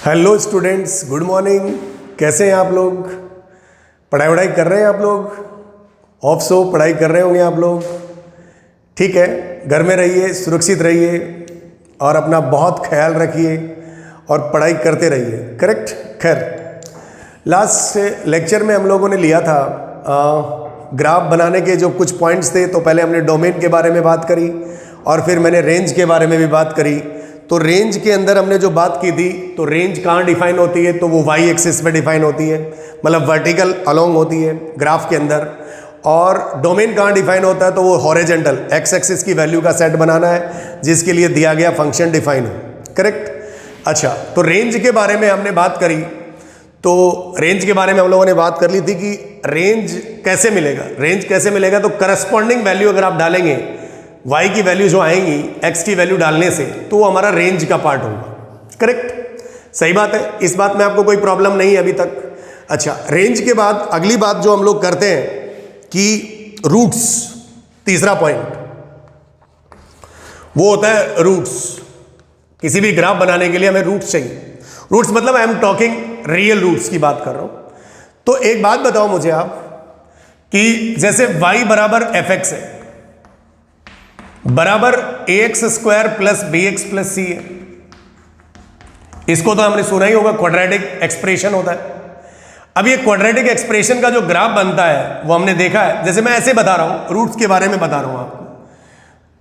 Hello students, good morning. कैसे हैं आप लोग? पढ़ाई कर रहे हैं आप लोग? ऑफ सो पढ़ाई कर रहे होंगे आप लोग। ठीक है, घर में रहिए, सुरक्षित रहिए और अपना बहुत ख्याल रखिए और पढ़ाई करते रहिए। करेक्ट। खैर, लास्ट लेक्चर में हम लोगों ने लिया था ग्राफ बनाने के जो कुछ पॉइंट्स थे। तो पहले हमने डोमेन के बारे में बात करी और फिर मैंने रेंज के बारे में भी बात करी। तो रेंज के अंदर हमने जो बात की थी, तो रेंज कहाँ डिफाइन होती है? तो वो वाई एक्सिस पे डिफाइन होती है, मतलब वर्टिकल अलोंग होती है ग्राफ के अंदर। और डोमेन कहाँ डिफाइन होता है? तो वो हॉरिजॉन्टल एक्स एक्सिस की वैल्यू का सेट बनाना है जिसके लिए दिया गया फंक्शन डिफाइन हो। करेक्ट। अच्छा, तो रेंज के बारे में हमने बात करी। तो रेंज के बारे में हम लोगों ने बात कर ली थी कि रेंज कैसे मिलेगा। रेंज कैसे मिलेगा? तो करस्पॉन्डिंग वैल्यू अगर आप डालेंगे, y की वैल्यू जो आएंगी x की वैल्यू डालने से, तो वो हमारा रेंज का पार्ट होगा। करेक्ट, सही बात है। इस बात में आपको कोई प्रॉब्लम नहीं है अभी तक। अच्छा, रेंज के बाद अगली बात जो हम लोग करते हैं कि रूट्स, तीसरा पॉइंट वो होता है रूट्स। किसी भी ग्राफ बनाने के लिए हमें रूट्स चाहिए। रूट्स मतलब I am talking real roots की बात कर रहा हूं। तो एक बात बताओ मुझे आप कि जैसे y बराबर एफ एक्स है बराबर A X square plus B X plus C है। इसको तो हमने सुना ही होगा, क्वाड्रेटिक एक्सप्रेशन होता है। अब ये क्वाड्रेटिक एक्सप्रेशन का जो ग्राफ बनता है वो हमने देखा है। जैसे मैं ऐसे बता रहा हूं, रूट्स के बारे में बता रहा हूं आपको।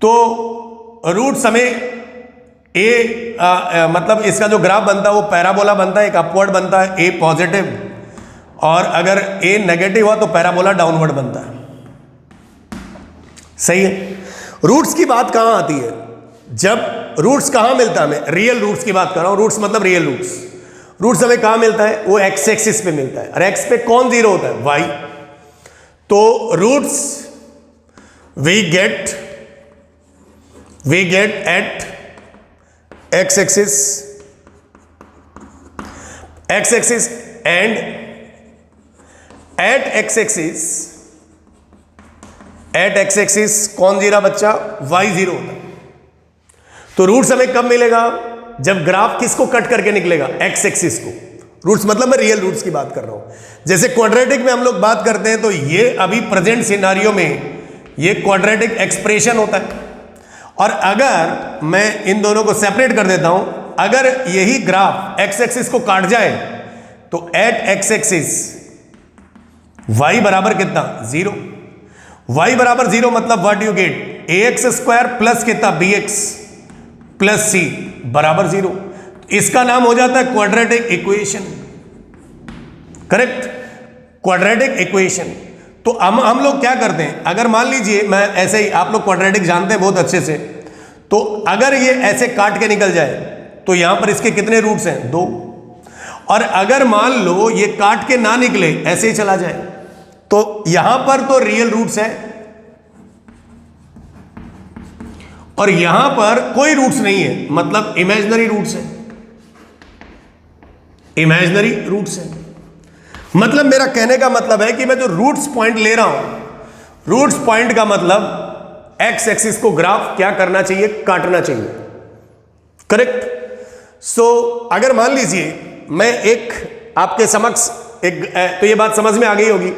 तो रूट्स हमें मतलब इसका जो ग्राफ बनता है वो पैराबोला बनता है, एक अपवर्ड बनता है, ए पॉजिटिव, और अगर ए नेगेटिव हुआ तो पैराबोला डाउनवर्ड बनता है। सही है। रूट्स की बात कहां आती है? जब रूट्स कहां मिलता है हमें? रियल रूट्स की बात कर रहा हूं। रूट्स मतलब रियल रूट्स। रूट्स हमें कहां मिलता है? वो एक्स एक्सिस पे मिलता है। और एक्स पे कौन जीरो होता है? वाई। तो roots we get at x axis and at x axis कौन जीरा बच्चा? y जीरो होता है। तो रूट्स हमें कब मिलेगा? जब ग्राफ किसको कट करके निकलेगा? x एक्सिस को। रूट्स मतलब मैं रियल रूट्स की बात कर रहा हूं। जैसे क्वाड्रेटिक में हम लोग बात करते हैं तो ये अभी प्रेजेंट सिनारियो में ये क्वाड्रेटिक एक्सप्रेशन होता है। और अगर मैं इन दोनों को सेपरेट कर देता हूं, अगर यही ग्राफ x एक्सिस को काट जाए तो एट x एक्सिस y बराबर कितना? जीरो। y बराबर जीरो मतलब what you get? A X square plus कितना? बी एक्स प्लस सी बराबर जीरो। इसका नाम हो जाता है quadratic equation. Correct, quadratic equation. तो हम लोग क्या करते हैं? अगर मान लीजिए मैं ऐसे ही, आप लोग क्वाड्रेटिक जानते हैं बहुत अच्छे से, तो अगर ये ऐसे काट के निकल जाए तो यहां पर इसके कितने रूट्स हैं? दो। और अगर मान लो ये काट के ना निकले, ऐसे ही चला जाए, तो यहां पर तो रियल रूट्स है और यहां पर कोई रूट्स नहीं है, मतलब इमेजिनरी रूट्स है। इमेजिनरी रूट्स है मतलब मेरा कहने का मतलब है कि मैं जो रूट्स पॉइंट ले रहा हूं, रूट्स पॉइंट का मतलब एक्स एक्सिस को ग्राफ क्या करना चाहिए? काटना चाहिए। करेक्ट। सो अगर मान लीजिए मैं एक आपके समक्ष एक, तो ये बात समझ में आ गई होगी।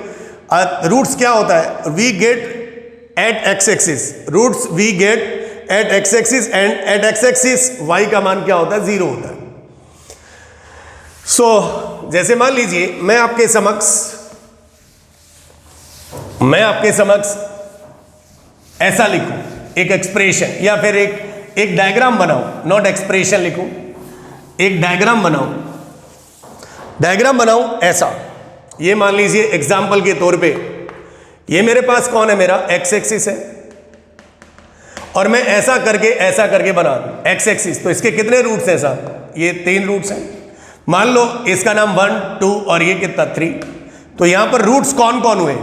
रूट्स क्या होता है? We get at x axis, roots we get at x axis and at x axis y का मान क्या होता है? जीरो होता है। सो जैसे मान लीजिए मैं आपके समक्ष ऐसा लिखूं, एक एक्सप्रेशन या फिर एक डायग्राम बनाऊं, नॉट एक्सप्रेशन लिखूं, एक डायग्राम बनाऊं ऐसा। ये मान लीजिए एग्जाम्पल के तौर पे ये मेरे पास कौन है? मेरा एक्स एक्सिस है और मैं ऐसा करके बना दूं एक्स एक्सिस। तो इसके कितने रूट्स हैं साहब? ये 3 रूट्स हैं। मान लो इसका नाम 1 2 और ये कितना? 3। तो यहां पर रूट्स कौन कौन हुए?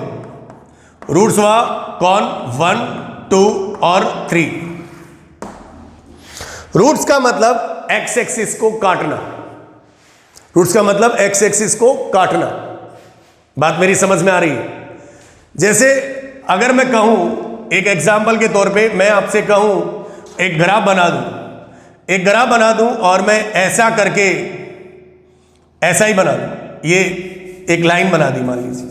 रूट्स हुआ कौन? 1 2 और 3। रूट्स का मतलब एक्स एक्सिस को काटना। रूट्स का मतलब एक्स एक्सिस को काटना। बात मेरी समझ में आ रही है? जैसे अगर मैं कहूं, एक एग्जाम्पल के तौर पे मैं आपसे कहूं एक ग्राफ बना दूं और मैं ऐसा करके ऐसा ही बना दो, ये एक लाइन बना दी मान लीजिए,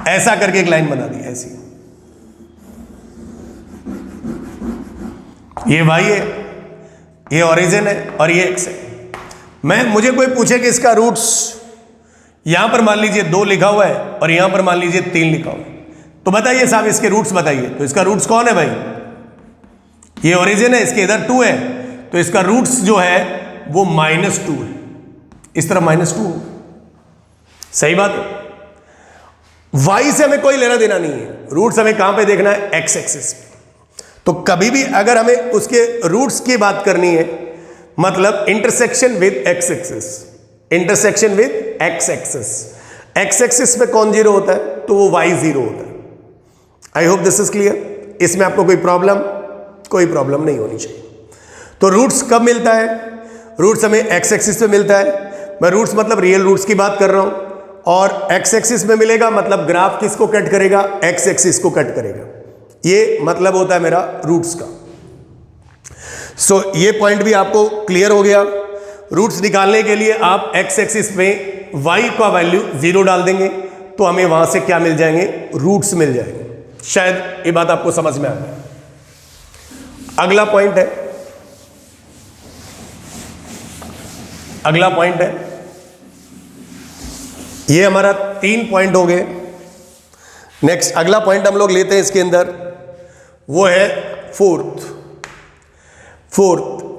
ऐसा करके एक लाइन बना दी ऐसी, ये y है, ये ओरिजिन है और ये x है। मुझे कोई पूछे कि इसका रूट्स यहां पर मान लीजिए 2 लिखा हुआ है और यहां पर मान लीजिए 3 लिखा हुआ है, तो बताइए साहब इसके रूट्स बताइए। तो इसका रूट्स कौन है भाई, ये ओरिजिन है, इसके इधर 2 है, तो इसका रूट्स जो है वो -2 है, इस तरफ -2 हो, सही बात है। y से हमें कोई लेना देना नहीं है, रूट्स हमें कहां पे देखना है, x एक्सिस। तो कभी भी अगर हमें उसके रूट्स की बात करनी है, मतलब intersection with x axis, intersection with x axis, x axis में कौन 0 होता है, तो वो y 0 होता है। आई होप दिस इज क्लियर। इसमें आपको कोई प्रॉब्लम नहीं होनी चाहिए। तो रूट्स कब मिलता है, रूट्स हमें x एक्सिस पे मिलता है। मैं रूट्स मतलब रियल रूट्स की बात कर रहा हूं, और x एक्सिस में मिलेगा मतलब ग्राफ किसको कट करेगा, x एक्सिस को कट करेगा। ये मतलब होता है मेरा रूट्स का। सो ये पॉइंट भी आपको क्लियर हो गया। रूट्स निकालने के लिए आप x एक्सिस में y का वैल्यू 0 डाल देंगे तो हमें वहां से क्या मिल जाएंगे, रूट्स मिल जाएंगे। शायद ये बात आपको समझ में आ गई। अगला पॉइंट है, अगला पॉइंट है, ये हमारा 3 पॉइंट हो गए। नेक्स्ट अगला पॉइंट हम लोग लेते हैं इसके अंदर, वो है फोर्थ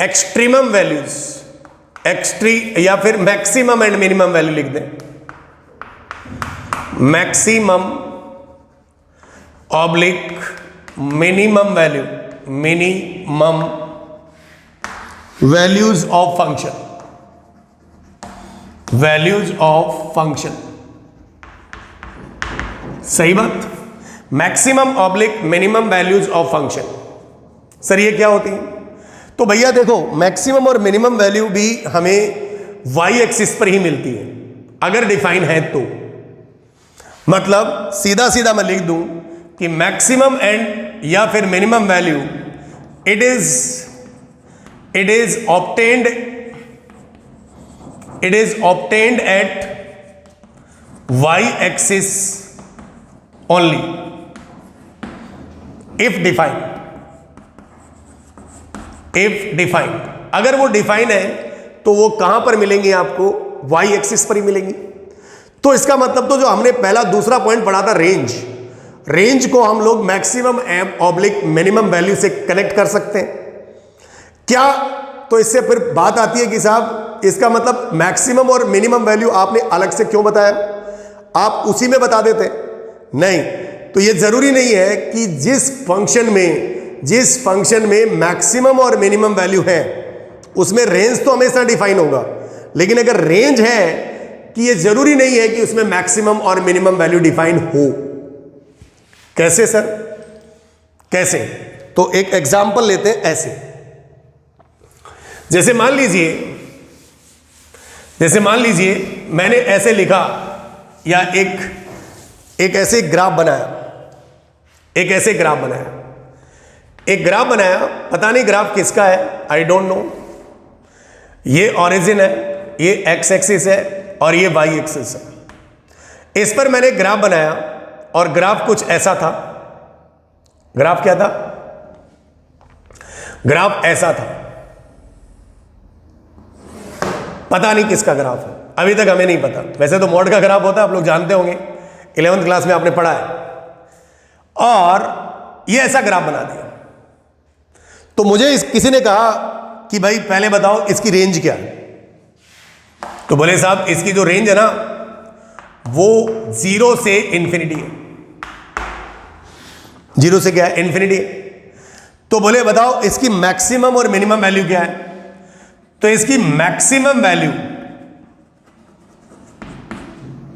एक्सट्रीमम वैल्यूज, या फिर मैक्सिमम एंड मिनिमम वैल्यू लिख दें। Maximum oblique minimum values of function, values of function, सही बात। Maximum oblique minimum values of function, sir ये क्या होती है? तो भैया देखो, मैक्सिमम और मिनिमम वैल्यू भी हमें वाई एक्सिस पर ही मिलती है अगर डिफाइन है तो। मतलब सीधा सीधा मैं लिख दूं कि मैक्सिमम एंड या फिर minimum value it is obtained at y axis only if defined. अगर वो डिफाइन है तो वो कहां पर मिलेंगी आपको, वाई एक्सिस पर ही मिलेंगी। तो इसका मतलब तो जो हमने पहला दूसरा पॉइंट पढ़ा था, रेंज को हम लोग मैक्सिमम ऑब्लिक मिनिमम वैल्यू से कनेक्ट कर सकते हैं क्या? तो इससे फिर बात आती है कि साहब इसका मतलब मैक्सिमम और मिनिमम वैल्यू आपने अलग से क्यों बताया, आप उसी में बता देते। नहीं, तो ये जरूरी नहीं है कि जिस फंक्शन में मैक्सिमम और मिनिमम वैल्यू है उसमें रेंज तो हमेशा डिफाइन होगा, लेकिन अगर रेंज है कि ये जरूरी नहीं है कि उसमें मैक्सिमम और मिनिमम वैल्यू डिफाइन हो। कैसे सर, कैसे? तो एक एग्जांपल लेते हैं ऐसे, जैसे मान लीजिए मैंने ऐसे लिखा, या एक ऐसे ग्राफ बनाया, एक ग्राफ बनाया, पता नहीं ग्राफ किसका है, आई डोंट नो। ये ओरिजिन है, ये एक्स एक्सिस है और ये वाई एक्सिस है। इस पर मैंने ग्राफ बनाया और ग्राफ कुछ ऐसा था। ग्राफ क्या था? ग्राफ ऐसा था। पता नहीं किसका ग्राफ है, अभी तक हमें नहीं पता। वैसे तो मॉड का ग्राफ होता है, आप लोग जानते होंगे, 11th क्लास में आपने पढ़ा है। और ये ऐसा ग्राफ बना दिया। तो मुझे किसी ने कहा कि भाई पहले बताओ इसकी रेंज क्या है। तो बोले साहब इसकी जो रेंज है ना वो 0 से इंफिनिटी है। 0 से क्या है? इंफिनिटी है। तो बोले बताओ इसकी मैक्सिमम और मिनिमम वैल्यू क्या है। तो इसकी मैक्सिमम वैल्यू,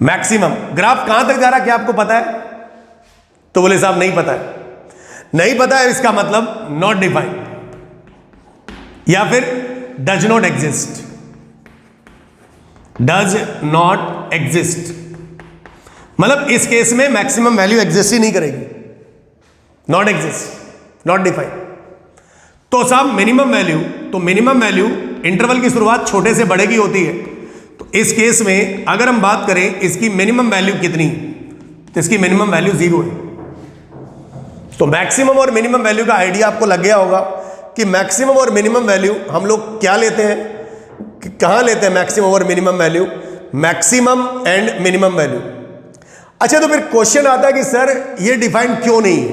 मैक्सिमम ग्राफ कहां तक जा रहा है क्या आपको पता है? तो बोले साहब नहीं पता है। नहीं पता है इसका मतलब नॉट डिफाइंड या फिर does not exist. Does not exist मतलब इस केस में मैक्सिमम वैल्यू एग्जिस्ट ही नहीं करेगी। Not exist, not defined. तो साहब मिनिमम वैल्यू, तो मिनिमम वैल्यू इंटरवल की शुरुआत छोटे से बड़े की होती है। तो इस केस में अगर हम बात करें इसकी मिनिमम वैल्यू कितनी, तो इसकी मिनिमम वैल्यू 0 है। तो मैक्सिमम और मिनिमम वैल्यू का आइडिया आपको लग गया होगा कि मैक्सिमम और मिनिमम वैल्यू हम लोग क्या लेते हैं, कहां लेते हैं मैक्सिमम और minimum value, maximum and minimum value. अच्छा, तो फिर क्वेश्चन आता है कि सर ये डिफाइन क्यों नहीं है,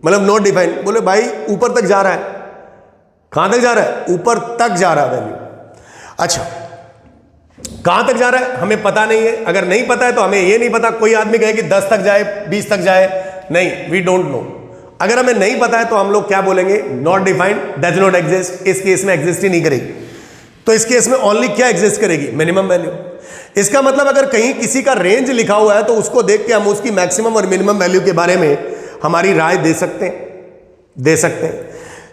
मतलब नॉट डिफाइन। बोले भाई ऊपर तक जा रहा है, कहां तक जा रहा है, ऊपर तक जा रहा है वैल्यू। अच्छा, कहां तक जा रहा है हमें पता नहीं है। अगर नहीं पता है तो हमें ये नहीं पता, कोई आदमी कहे कि 10 तक जाए, 20 तक जाए, नहीं, वी डोंट नो। अगर हमें नहीं पता है तो हम लोग क्या बोलेंगे, not defined, does not exist. इस केस में एग्जिस्ट ही नहीं करेगी। तो इस केस में ओनली क्या एग्जिस्ट करेगी, मिनिमम वैल्यू। इसका मतलब अगर कहीं किसी का रेंज लिखा हुआ है तो उसको देख के हम उसकी मैक्सिमम और मिनिमम वैल्यू के बारे में हमारी राय दे सकते हैं।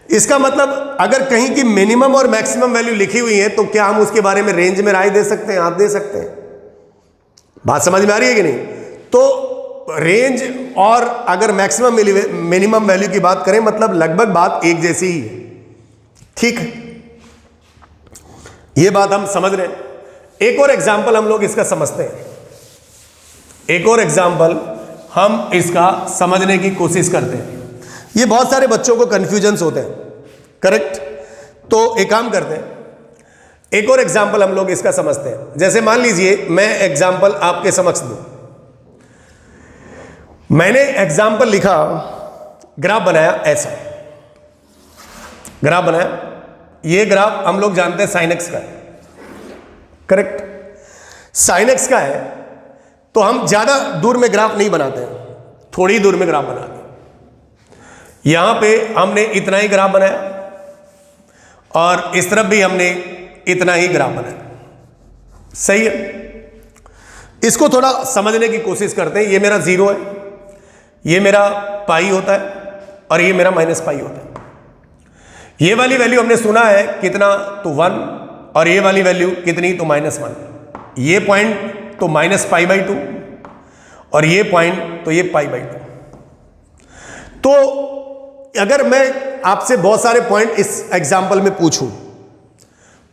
इसका मतलब अगर कहीं की मिनिमम और मैक्सिमम वैल्यू लिखी हुई है तो क्या हम उसके बारे में रेंज में राय दे सकते हैं, आप दे सकते हैं। बात समझ में आ रही है कि नहीं। तो रेंज और अगर मैक्सिमम मिनिमम वैल्यू की बात करें, मतलब लगभग बात एक जैसी ही है। ठीक है, ये बात हम समझ रहे हैं। एक और एग्जाम्पल हम लोग इसका समझते हैं, एक और एग्जाम्पल हम इसका समझने की कोशिश करते हैं। ये बहुत सारे बच्चों को कंफ्यूजन्स होते हैं, करेक्ट। तो एक काम करते हैं, एक और एग्जाम्पल हम लोग इसका समझते हैं। जैसे मान लीजिए मैं एग्जाम्पल आपके समक्ष दूं, मैंने एग्जाम्पल लिखा, ग्राफ बनाया, ऐसा ग्राफ बनाया। ये ग्राफ हम लोग जानते हैं साइन एक्स का है, करेक्ट। साइन एक्स का है तो हम ज्यादा दूर में ग्राफ नहीं बनाते हैं, थोड़ी दूर में ग्राफ बनाते हैं। यहां पे हमने इतना ही ग्राफ बनाया और इस तरफ भी हमने इतना ही ग्राफ बनाया, सही है। इसको थोड़ा समझने की कोशिश करते हैं। ये मेरा 0 है, ये मेरा पाई होता है और ये मेरा माइनस पाई होता है। ये वाली वैल्यू हमने सुना है कितना, तो 1, और ये वाली वैल्यू कितनी, तो -1। ये पॉइंट तो -π/2 और ये पॉइंट तो ये π/2। तो अगर मैं आपसे बहुत सारे पॉइंट इस एग्जाम्पल में पूछूं,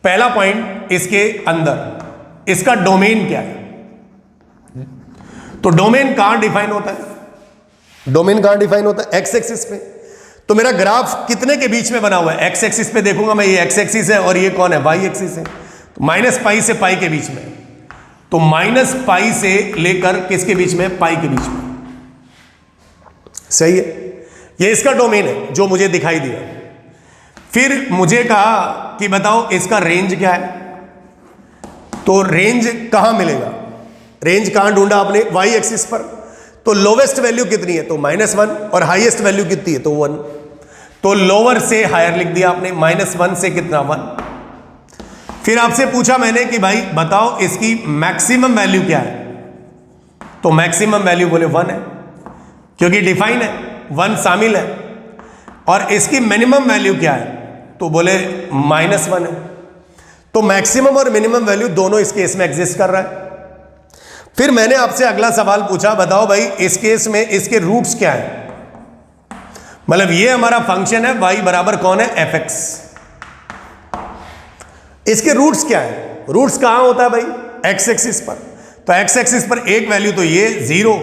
पहला पॉइंट इसके अंदर इसका डोमेन क्या है, तो डोमेन कहां डिफाइन होता है, डोमेन कहां डिफाइन होता है, एक्स एक्सिस पे। तो मेरा ग्राफ कितने के बीच में बना हुआ है, एक्स एक्सिस पे देखूंगा मैं, ये एक्स एक्सिस है और ये कौन है, वाई एक्सिस है। तो -π से π के बीच में, तो -π से लेकर किसके बीच में, π के बीच में, सही है। ये इसका डोमेन है जो मुझे दिखाई दिया। फिर मुझे कहा कि बताओ इसका रेंज क्या है, तो रेंज कहां मिलेगा, रेंज कहां ढूंढा आपने, वाई एक्सिस पर। तो लोवेस्ट वैल्यू कितनी है, तो -1, और हाईएस्ट वैल्यू कितनी है, तो 1। तो लोअर से हायर लिख दिया आपने, -1 से कितना, 1। फिर आपसे पूछा मैंने कि भाई बताओ इसकी मैक्सिमम वैल्यू क्या है, तो मैक्सिमम वैल्यू बोले 1 है, क्योंकि डिफाइन है, 1 शामिल है। और इसकी मिनिमम वैल्यू क्या है, तो बोले -1 है। तो मैक्सिमम और मिनिमम वैल्यू दोनों इस केस में एग्जिस्ट कर रहा है। फिर मैंने आपसे अगला सवाल पूछा, बताओ भाई इस केस में इसके रूट्स क्या है, मतलब ये हमारा फंक्शन है y बराबर कौन है, fx। इसके रूट्स क्या है, रूट्स कहां होता है भाई, x एक्सिस पर। तो x एक्सिस पर एक वैल्यू तो ये 0,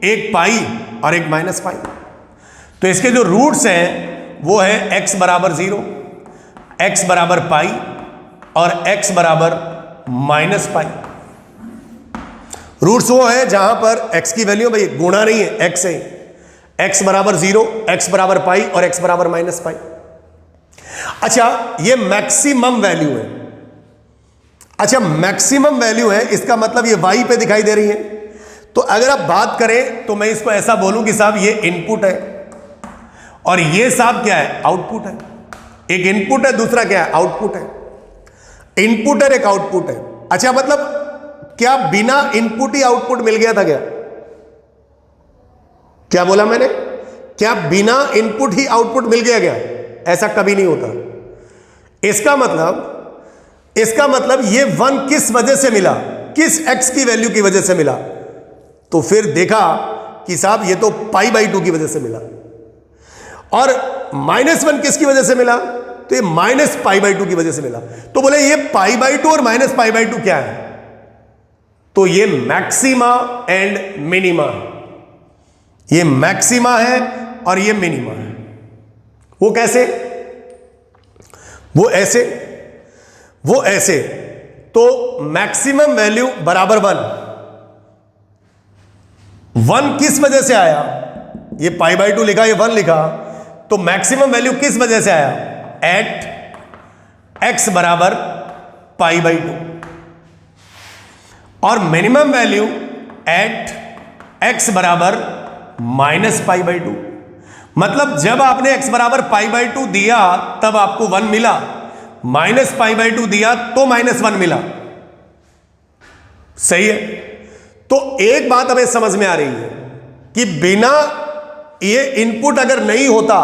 एक पाई और एक -π। तो इसके जो रूट्स हैं वो है x बराबर 0, x बराबर पाई और x बराबर -π। रूट्स वो है जहां पर x की वैल्यू, भाई गुणा नहीं है, x है, x बराबर 0, x बराबर पाई और x बराबर -π। अच्छा, ये मैक्सिमम वैल्यू है। अच्छा, मैक्सिमम वैल्यू है, इसका मतलब ये y पे दिखाई दे रही है। तो अगर आप बात करें तो मैं इसको ऐसा बोलूं कि साहब ये इनपुट है और ये साहब क्या है, आउटपुट है। एक इनपुट है, दूसरा क्या है, आउटपुट है। इनपुट है, एक आउटपुट है। अच्छा, मतलब क्या बिना इनपुट ही आउटपुट मिल गया था क्या, क्या बोला मैंने, क्या बिना इनपुट ही आउटपुट मिल गया क्या, ऐसा कभी नहीं होता। इसका मतलब ये 1 किस वजह से मिला, किस x की वैल्यू की वजह से मिला, तो फिर देखा कि साहब ये तो π/2 की वजह से मिला। और -1 किसकी वजह से मिला? तो ये -π/2 की वजह से मिला। तो बोले ये π/2 और -π/2 क्या है? तो ये मैक्सिमा एंड मिनिमा है। ये मैक्सिमा है और ये मिनिमा है। वो कैसे? वो ऐसे, वो ऐसे। तो मैक्सिमम वैल्यू बराबर 1 किस वजह से आया? ये π/2 लिखा, ये 1 लिखा, तो मैक्सिमम वैल्यू किस वजह से आया? एट x बराबर π/2 और मिनिमम वैल्यू एट x बराबर -π/2। मतलब जब आपने x बराबर π/2 दिया तब आपको 1 मिला, -π/2 दिया तो -1 मिला। सही है? तो एक बात हमें समझ में आ रही है कि बिना ये इनपुट अगर नहीं होता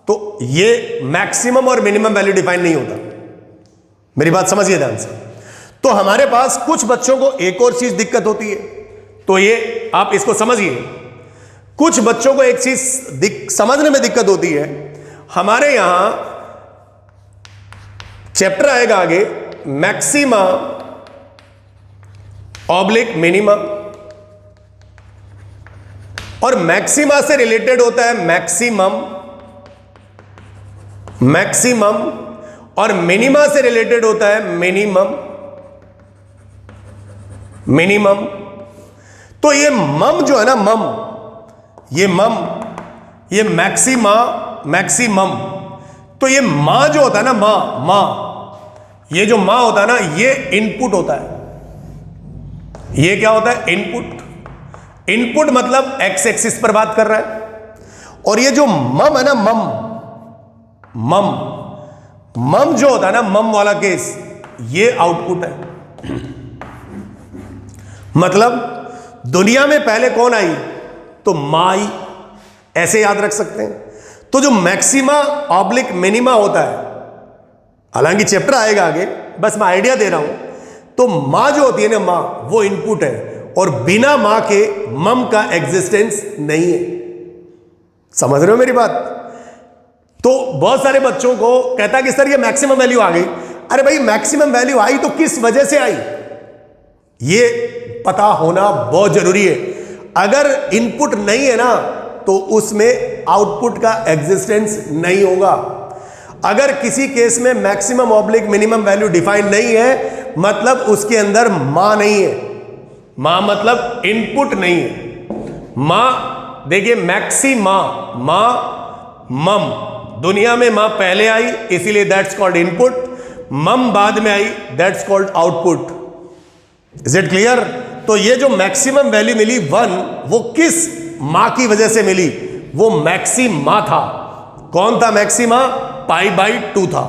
तो ये मैक्सिमम और मिनिमम वैल्यू डिफाइन नहीं होता। मेरी बात समझिए ध्यान से। तो हमारे पास कुछ बच्चों को एक और चीज दिक्कत होती है, तो ये आप इसको समझिए। कुछ बच्चों को एक चीज समझने में दिक्कत होती है। हमारे यहां चैप्टर आएगा आगे, मैक्सिमा ऑब्लिक मिनिमा, और मैक्सिमा से रिलेटेड होता है मैक्सिमम, मैक्सिमम, और मिनिमा से रिलेटेड होता है मिनिमम, मिनिमम। तो ये मम जो है ना, मम, ये मम, ये मैक्सिमा, मैक्सिमम। तो ये मां जो होता है ना, मां, ये जो मां होता है ना, ये इनपुट होता है। ये क्या होता है? इनपुट। इनपुट मतलब एक्स एक्सिस पर बात कर रहा है। और ये जो मम है ना, मम, मम जो होता है ना, मम वाला केस, ये आउटपुट है। मतलब दुनिया में पहले कौन आई? तो मां आई। ऐसे याद रख सकते हैं। तो जो मैक्सिमा ऑब्लिक मिनिमा होता है, हालांकि चैप्टर आएगा आगे, बस मैं आइडिया दे रहा हूं। तो मां जो होती है ना, मां, वो इनपुट है, और बिना मां के मम का एग्जिस्टेंस नहीं है। समझ रहे हो मेरी बात? तो बहुत सारे बच्चों को कहता कि सर ये मैक्सिमम वैल्यू आ गई। अरे भाई मैक्सिमम वैल्यू आई तो किस वजह से आई, ये पता होना बहुत जरूरी है। अगर इनपुट नहीं है ना तो उसमें आउटपुट का एग्जिस्टेंस नहीं होगा। अगर किसी केस में maximum oblique minimum value define नहीं है, मतलब उसके अंदर मां नहीं है। मां मतलब इनपुट नहीं है। मां, देखिए मैक्सिमा, मां, मम, दुनिया में मां पहले आई इसीलिए दैट्स कॉल्ड इनपुट, मम बाद में I that's called output. Is it clear? तो ये जो मैक्सिमम वैल्यू मिली 1, वो किस मां की वजह से मिली? वो मैक्सिमा था। कौन था मैक्सिमा? π/2 था।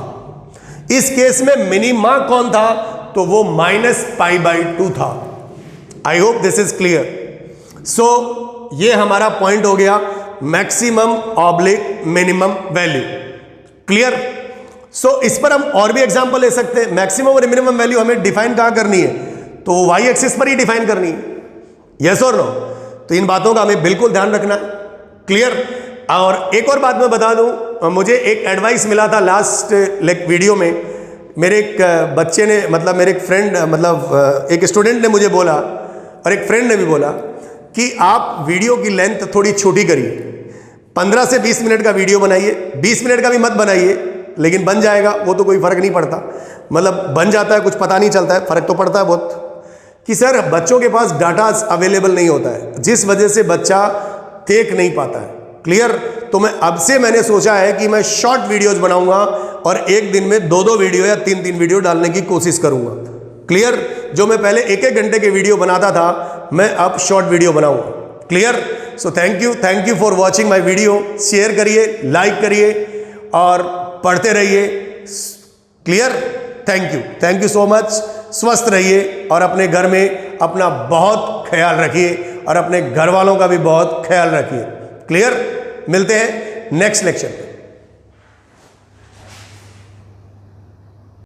इस केस में मिनिमा कौन था? तो वो -π/2 था। I hope this is clear. So ये हमारा पॉइंट हो गया, maximum oblique minimum value. Clear? So इस पर हम और भी एग्जांपल ले सकते हैं। मैक्सिमम और मिनिमम वैल्यू हमें डिफाइन कहां करनी है? तो वाई एक्सिस पर ही डिफाइन करनी है। यस और नो? तो इन बातों का हमें बिल्कुल ध्यान रखना है। क्लियर? और एक और बात मैं बता दूं, मुझे एक एडवाइस मिला था लास्ट वीडियो में। मेरे एक बच्चे ने, मतलब मेरे एक फ्रेंड, मतलब एक स्टूडेंट ने मुझे बोला और एक फ्रेंड ने भी बोला कि आप वीडियो की लेंथ थोड़ी छोटी करिए, 15 से 20 मिनट का वीडियो बनाइए। 20 मिनट का भी मत बनाइए, लेकिन बन जाएगा, वो तो कोई फर्क नहीं पड़ता। मतलब बन जाता है, कुछ पता नहीं चलता है, फर्क तो पड़ता है बहुत। कि सर बच्चों के पास डाटा अवेलेबल नहीं होता है, जिस वजह से बच्चा देख नहीं पाता है। क्लियर? तो मैं अब से मैंने सोचा है कि मैं शॉर्ट वीडियोस बनाऊंगा और एक दिन में 2-2 वीडियो या 3-3 वीडियो डालने की कोशिश करूंगा। क्लियर? जो मैं पहले 1-1 घंटे के वीडियो बनाता था, मैं अब शॉर्ट वीडियो बनाऊंगा। Clear? So thank you for watching my video. Share करिए, लाइक करिए और पढ़ते रहिए। Clear? Thank you so much. स्वस्थ रहिए और अपने घर में अपना बहुत ख्याल रखिए और अपने घर वालों का भी बहुत ख्याल रखिए। क्लियर? मिलते हैं नेक्स्ट लेक्चर में।